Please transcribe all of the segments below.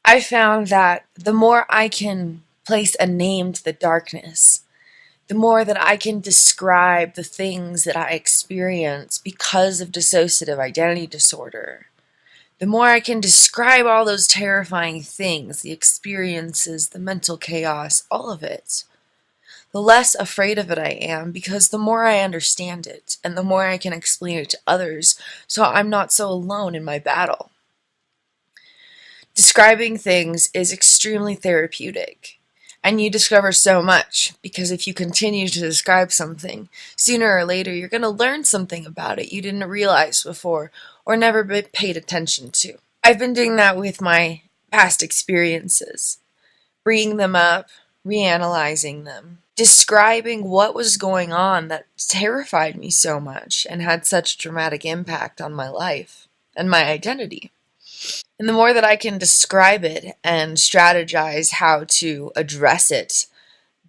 I found that the more I can place a name to the darkness, the more that I can describe the things that I experience because of dissociative identity disorder, the more I can describe all those terrifying things, the experiences, the mental chaos, all of it, the less afraid of it I am, because the more I understand it and the more I can explain it to others, so I'm not so alone in my battle. Describing things is extremely therapeutic, and you discover so much, because if you continue to describe something, sooner or later you're going to learn something about it you didn't realize before or never paid attention to. I've been doing that with my past experiences, bringing them up, reanalyzing them, describing what was going on that terrified me so much and had such a dramatic impact on my life and my identity. And the more that I can describe it and strategize how to address it,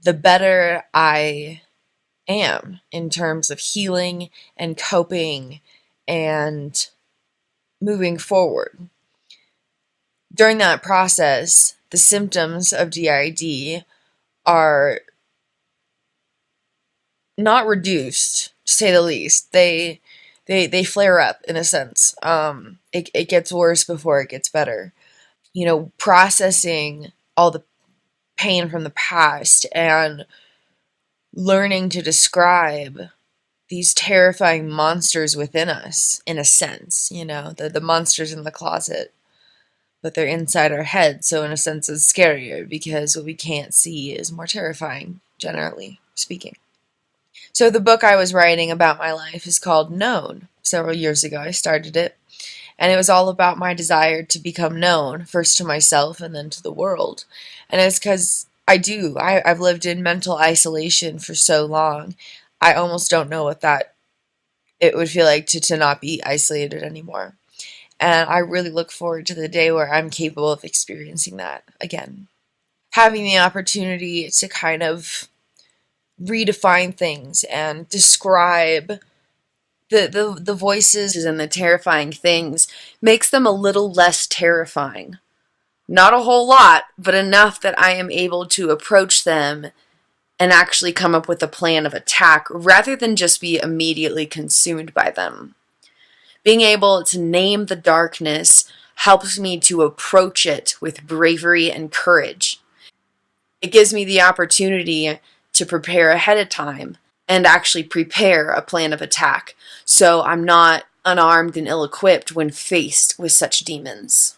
the better I am in terms of healing and coping and moving forward. During that process, the symptoms of DID are not reduced, to say the least. They flare up, in a sense. It gets worse before it gets better. Processing all the pain from the past and learning to describe these terrifying monsters within us, in a sense. The monsters in the closet, but they're inside our head, so in a sense it's scarier because what we can't see is more terrifying, generally speaking. So the book I was writing about my life is called Known. Several years ago I started it, and it was all about my desire to become known, first to myself and then to the world. And it's because I've lived in mental isolation for so long, I almost don't know what it would feel like to not be isolated anymore. And I really look forward to the day where I'm capable of experiencing that again. Having the opportunity to kind of redefine things and describe the voices and the terrifying things makes them a little less terrifying. Not a whole lot, but enough that I am able to approach them and actually come up with a plan of attack rather than just be immediately consumed by them. Being able to name the darkness helps me to approach it with bravery and courage. It gives me the opportunity to prepare ahead of time and actually prepare a plan of attack, so I'm not unarmed and ill-equipped when faced with such demons.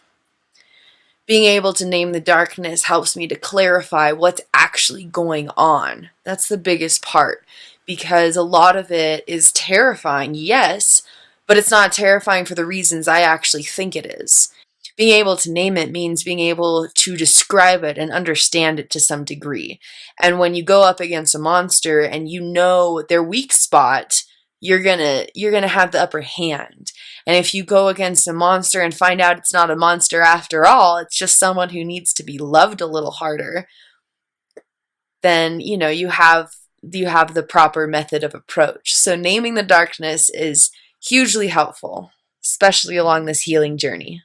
Being able to name the darkness helps me to clarify what's actually going on. That's the biggest part, because a lot of it is terrifying, yes, but it's not terrifying for the reasons I actually think it is. Being able to name it means being able to describe it and understand it to some degree. And when you go up against a monster and you know their weak spot, you're gonna have the upper hand. And if you go against a monster and find out it's not a monster after all, it's just someone who needs to be loved a little harder, then you have the proper method of approach. So naming the darkness is hugely helpful, especially along this healing journey.